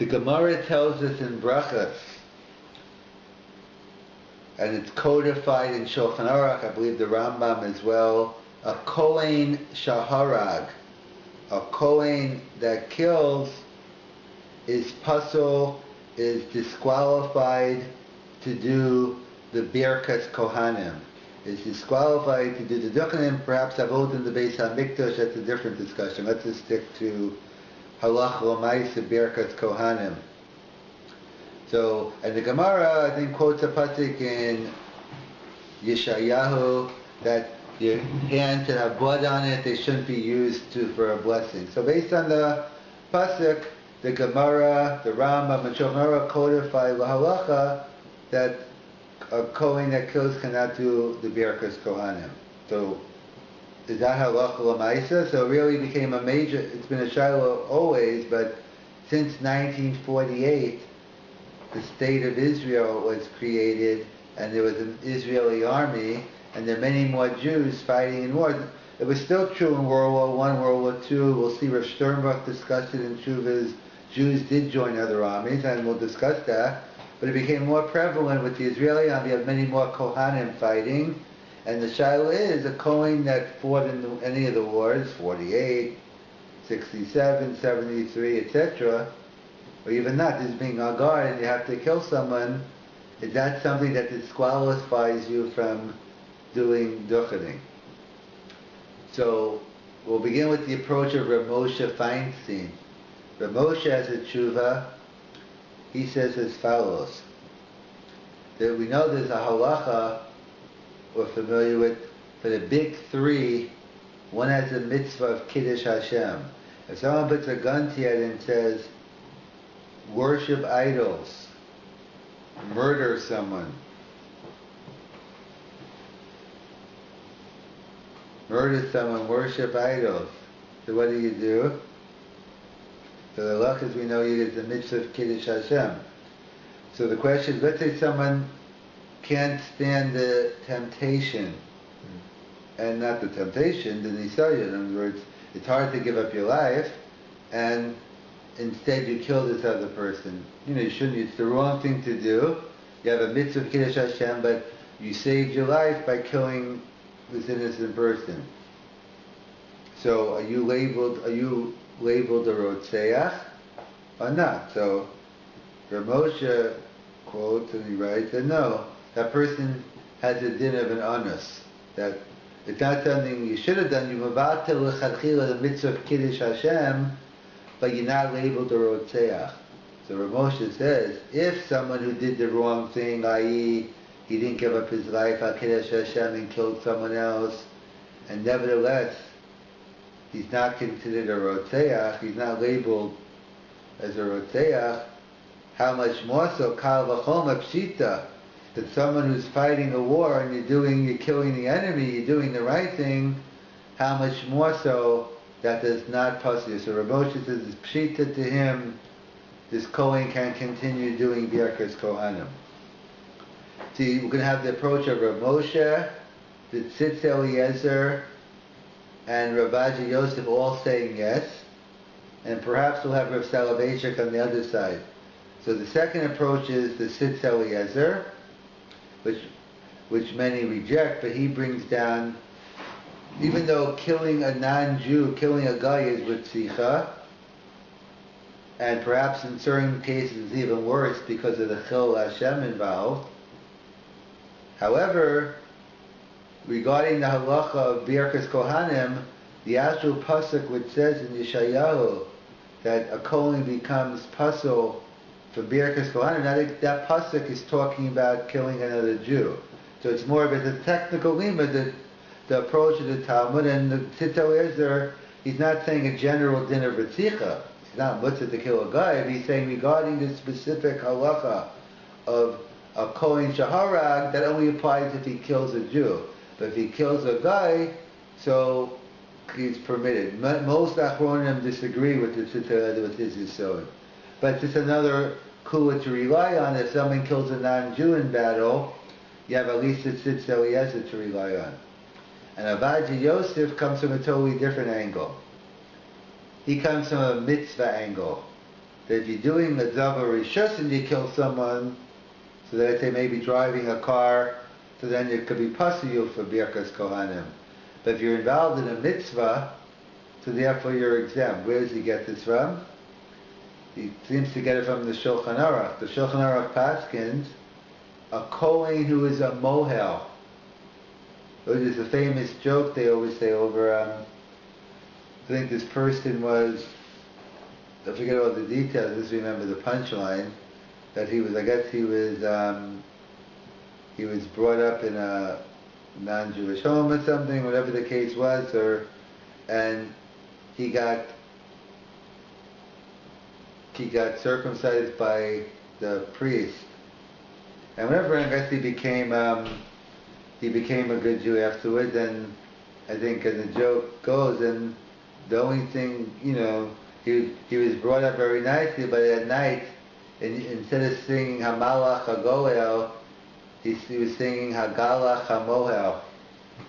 The Gemara tells us in Brachas, and it's codified in Shulchan Aruch, I believe the Rambam as well, a Kohen Shaharag, a Kohen that kills, is puzzle, is disqualified to do the Birkas Kohanim, is disqualified to do the Duchanim, perhaps Avot in the Beis HaMikdash, that's a different discussion. Let's just stick to Halach L'Maisa Birkas Kohanim. So, and the Gemara, I think, quotes a pasuk in Yeshayahu that your hand should have blood on it, they shouldn't be used for a blessing. So based on the pasuk, the Gemara, the Rambam, and Shulchan Aruch codify lahalacha that a Kohen that kills cannot do the Birkas Kohanim. So is that halacha l'maisa? So it really became a major, it's been a shiloh always, but since 1948, the state of Israel was created, and there was an Israeli army, and there are many more Jews fighting in wars. It was still true in World War I, World War II. We'll see Rav Sternbach discussed it in Shuvas. Jews did join other armies, and we'll discuss that. But it became more prevalent with the Israeli army. You have many more Kohanim fighting. And the shiloh is a Kohen that fought in any of the wars, 48, 67, 73, etc., or even not, this is being on guard and you have to kill someone, is that something that disqualifies you from doing duchening? So we'll begin with the approach of Rav Moshe Feinstein. Rav Moshe has a tshuva. He says as follows, that we know there's a halacha we're familiar with for the big three. One has a mitzvah of Kiddush Hashem. If someone puts a gun to your head and says, worship idols, murder someone, worship idols, so what do? So the luck, as we know, is the mitzvah of Kiddush Hashem. So the question is, let's say someone can't stand the temptation, and not the temptation, the nisayon. In other words, it's hard to give up your life, and instead you kill this other person. You shouldn't, it's the wrong thing to do. You have a mitzvah of Kiddush Hashem, but you saved your life by killing this innocent person. So are you labeled a rotzeach or not? So Rav Moshe quotes and he writes that no, that person has a din of an honest, that it's not something you should have done. You mevatel l'chadchila the mitzvah of Kiddush Hashem, but you're not labeled a rotzeach. So Rav Moshe says, if someone who did the wrong thing, i.e. he didn't give up his life al Kiddush Hashem and killed someone else, and nevertheless he's not considered a rotzeach, he's not labeled as a rotzeach, how much more so kal v'chol pshita, that someone who's fighting a war and you're killing the enemy, you're doing the right thing, how much more so that does not pass you. So Rav Moshe says it's pshita to him, this Kohen can continue doing Birkas Kohanim. See, we're going to have the approach of Rav Moshe, the Tzitz Eliezer, and Rabbi Yosef all saying yes, and perhaps we'll have Rav Soloveitchik on the other side. So the second approach is the Tzitz Eliezer, which many reject, but he brings down, even though killing a non-Jew, killing a guy is ritzicha, and perhaps in certain cases it's even worse because of the Chil Hashem involved. However, regarding the halacha of Birkas Kohanim, the actual pasuk which says in Yeshayahu that a Kohen becomes pasul for Birkas Kohanim, that pasuk is talking about killing another Jew. So it's more of a technical limit, the approach of the Talmud, and the Tzitz Eliezer, he's not saying a general din of Ritzicha. He's not mutzah to kill a guy, but he's saying regarding the specific halacha of a Kohen Shaharag, that only applies if he kills a Jew. But if he kills a guy, so he's permitted. Most Achronim disagree with the Tzitz Eliezer, with his Yisod. But it's just another kula to rely on. If someone kills a non-Jew in battle, you have at least a Tzitz Eliezer to rely on. And Rabbi Yosef comes from a totally different angle. He comes from a mitzvah angle. that if you're doing a davar rishus and you kill someone, so that they may be driving a car, so then it could be pasul for Birkas Kohanim. But if you're involved in a mitzvah, so therefore you're exempt. Where does he get this from? He seems to get it from the Shulchan Aruch. The Shulchan Aruch paskins, a Kohen who is a mohel. There's a famous joke they always say over, I think this person was, I forget all the details, just remember the punchline, that he was, I guess he was brought up in a non-Jewish home or something, whatever the case was, and he got circumcised by the priest, and whenever I guess he became a good Jew afterwards. And I think, as the joke goes, and the only thing, he was brought up very nicely, but at night, instead of singing Hamalach HaGoel, he was singing Hagalach HaMohel,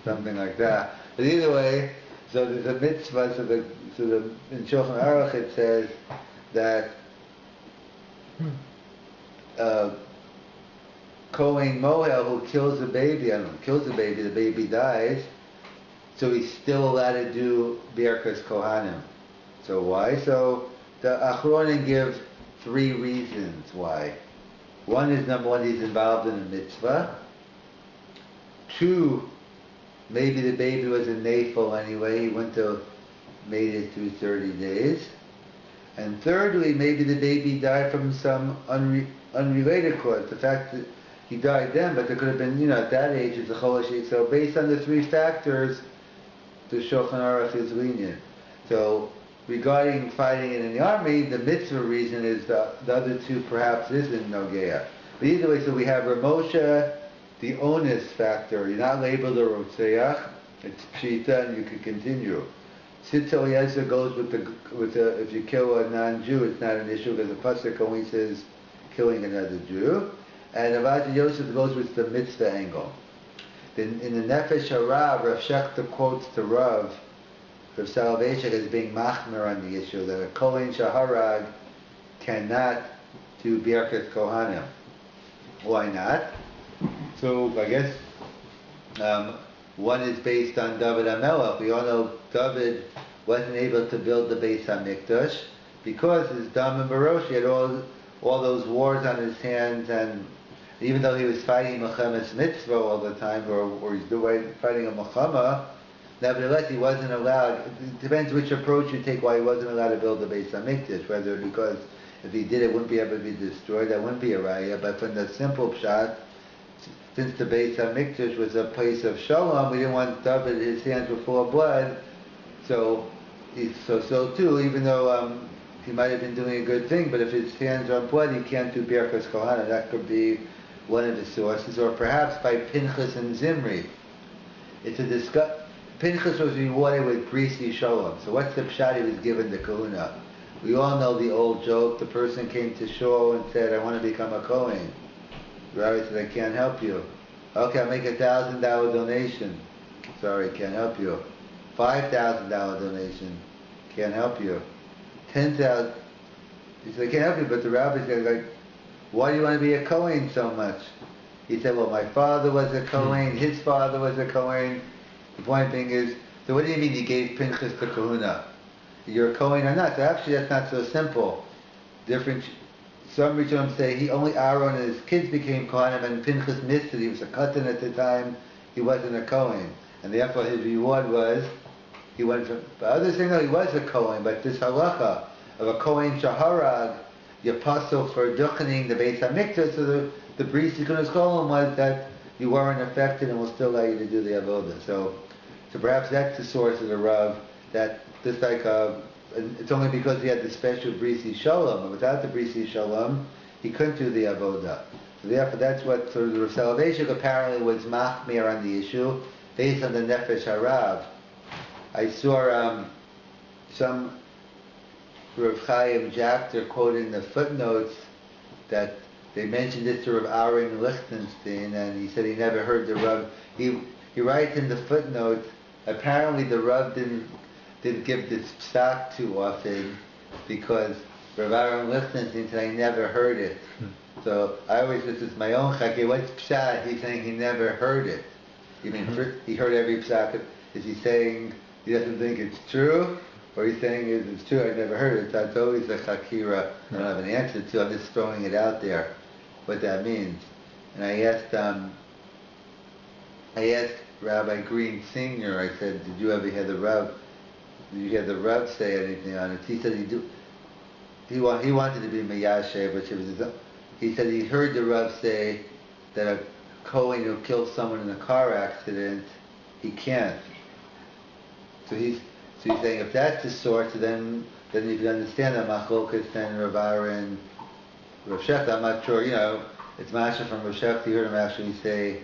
something like that. But either way, so there's a mitzvah. In Shulchan Aruch it says that Kohen Mohel who kills a baby, the baby dies, so he's still allowed to do Birkas Kohanim. So why? So the Achronim give 3 reasons why. One is, number one, he's involved in a mitzvah. 2, maybe the baby was a nafel anyway, he made it through 30 days. And thirdly, maybe the baby died from some unrelated cause. The fact that he died then, but there could have been, at that age, it's a cholash. So based on the 3 factors, the Shulchan Aruch is lenient. So regarding fighting in the army, the mitzvah reason is the other 2 perhaps isn't nogea. But either way, so we have Ramosha, the onus factor. You're not labeled a rotzeach. It's pshita, and you can continue. Sitz Eliezer goes with the if you kill a non-Jew, it's not an issue because the pasuk only says killing another Jew. And Avad Yosef goes with the mitzvah angle. Then in the Nefesh Harav, Rav Shechta quotes to Rav Soloveitchik as being machmer on the issue that a Kohen Shaharag cannot do Birkas Kohanim. Why not? So I guess one is based on David HaMelech. We all know David wasn't able to build the Beis HaMikdash because his Dam and Barosh, he had all those wars on his hands, and even though he was fighting Milchemes Mitzvah all the time, or he's fighting a Milchama, nevertheless he wasn't allowed. It depends which approach you take why he wasn't allowed to build the Beis HaMikdash, whether because if he did it wouldn't be able to be destroyed, that wouldn't be a raya, but from the simple pshat, since the Beis HaMikdash was a place of shalom, we didn't want David, his hands were full of blood, so too, even though he might have been doing a good thing, but if his hands are blood, he can't do Birkas Kohanim. That could be one of the sources, or perhaps by Pinchas and Zimri. Pinchas was rewarded with Brisi Shalom. So what's the pshat he was given the kahuna? We all know the old joke. The person came to shul and said, "I want to become a Kohen." The rabbi said, "I can't help you." "Okay, I'll make $1,000 donation." "Sorry, can't help you." $5,000 donation. "Can't help you." 10,000. He said, "I can't help you," but the rabbi said, "Why do you want to be a Kohen so much?" He said, "Well, my father was a Kohen, his father was a Kohen." The point being is, so what do you mean you gave Pinchas the kahuna? You're a Kohen or not? So actually that's not so simple. Some Rishonim say only Aaron and his kids became Kohanim, and Pinchas missed it. He was a katan at the time, he wasn't a Kohen. And therefore his reward was, he went from, but others say no, he was a Kohen, but this halacha of a Kohen Shaharag, the apostle for duchening the Beis HaMikdash, so the priest Yikunas Kolam was that you weren't affected and will still allow you to do the avodah. So perhaps that's the source of the Rav, that just like it's only because he had the special Brisi Shalom, and without the Brisi Shalom, he couldn't do the avodah. So therefore that's what sort of the Rav Soloveitchik apparently was machmir on the issue, based on the Nefesh Harav. I saw some Rav Chaim Jafter quoting the footnotes that they mentioned this to Rav Aaron Lichtenstein, and he said he never heard the Rav. He writes in the footnotes, apparently the Rav didn't give this psak too often, because Rav Aaron Lichtenstein said, I never heard it. So I always, this is my own chaki, what's pshat? He's saying he never heard it. You mean he heard every pshat? Is he saying he doesn't think it's true? Or he's saying it's true, I never heard it. That's always a chakira I don't have an answer to. I'm just throwing it out there, what that means. And I asked Rabbi Green Sr., I said, did you ever hear the Rav? Did you hear the Rav say anything on it? He said he wanted to be Meyashe, but he said he heard the Rav say that a Kohen who killed someone in a car accident, he can't. So he's saying if that's the source, then you can understand that Machlokas and Rav Aaron, Rav Shecht, I'm not sure, it's Masha from Rav Shecht, you heard him actually say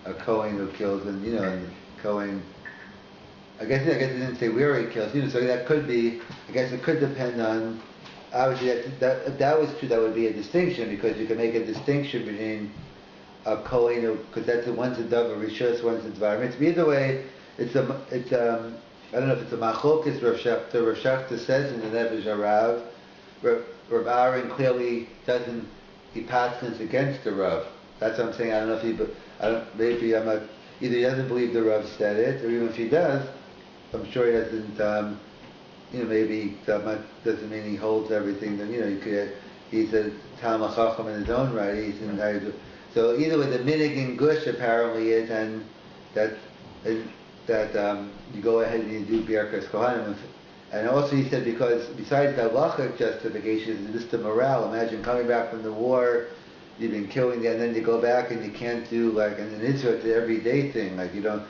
a Kohen who kills, and and Kohen, I guess he didn't say where he kills, so that could be, I guess it could depend on, obviously if that was true, that would be a distinction, because you can make a distinction between a Kohen, because that's one's a Davar Rishus, one's a Dvar Mitzvah. Either way, I don't know if it's a Machlokas Rav Shechter. Rav Shechter says in the Nefesh Harav, Rav Aaron clearly doesn't, he passes against the Rav. That's what I'm saying. I don't know if either he doesn't believe the Rav said it, or even if he does, I'm sure he doesn't, maybe that doesn't mean he holds everything. Then, he's a Talmid Chacham in his own right. So either way, the minig in Gush apparently is, and that you go ahead and you do Birkas Kohanim. And also he said, because besides the halachic justification, it's just the morale. Imagine coming back from the war, you've been killing them, and then you go back and you can't do, like, in Israel, it's an everyday thing. Like, you don't,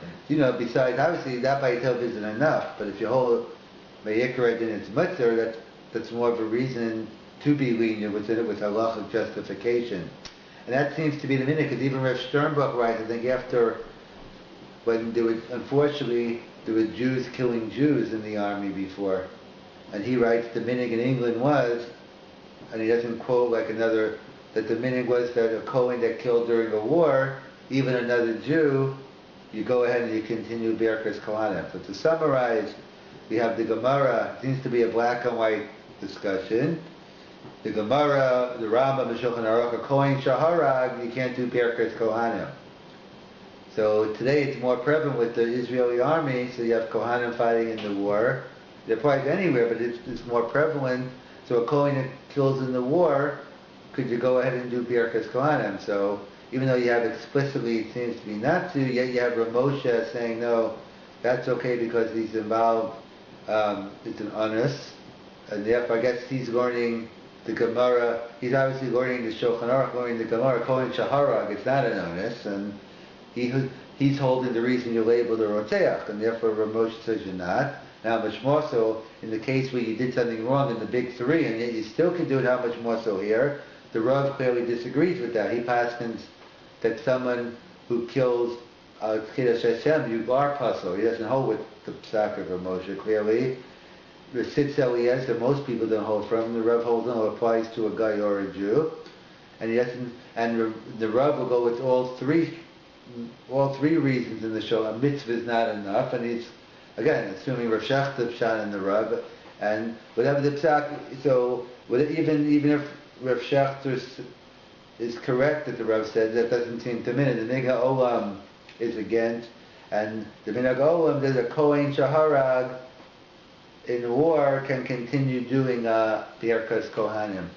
besides, obviously, that by itself isn't enough, but if you hold Meyikra in its Mutter, that's more of a reason to be lenient within it with halachic justification. And that seems to be the minute, because even Rav Sternbuch writes, I think after, when unfortunately, there were Jews killing Jews in the army before. And he writes, the minig in England was, and he doesn't quote like that the minig was that a Kohen that killed during a war, even another Jew, you go ahead and you continue Birkas Kohanim. So to summarize, we have the Gemara, it seems to be a black and white discussion. The Gemara, the Rambam, the Shulchan Aruch, a Kohen Shaharag, you can't do Birkas Kohanim. So today it's more prevalent with the Israeli army, so you have Kohanim fighting in the war. They're probably anywhere, but it's more prevalent. So a Kohen that kills in the war, could you go ahead and do Birkas Kohanim? So even though you have explicitly, it seems to be not to, yet you have Rav Moshe saying, no, that's okay because he's involved, it's an onus. And therefore I guess he's learning the Gemara, he's obviously learning the Shulchan Aruch, learning the Gemara, Kohen Shaharag, it's not an onus. And he's holding the reason you labeled a Rotzeach, and therefore Rav Moshe says you're not. Now, much more so in the case where you did something wrong in the big three, and yet you still can do it, how much more so here? The Rav clearly disagrees with that. He paskins that someone who kills Kiddush Hashem, you are puzzle. He doesn't hold with the psak of Rav Moshe, clearly. The Sitz Eliezer, most people don't hold from. The Rav holds on, applies to a guy or a Jew. And he doesn't, and the Rav will go with all three reasons in the show. A mitzvah is not enough, and he's, again, assuming Rav Shechter pshat in the Rav, and whatever the psak, so even if Rav Shechter is correct that the Rav said, that doesn't seem to mean. The Minhag Olam is against, and the Minhag Olam, there's a Kohen Shaharag in war can continue doing Birkas Kohanim.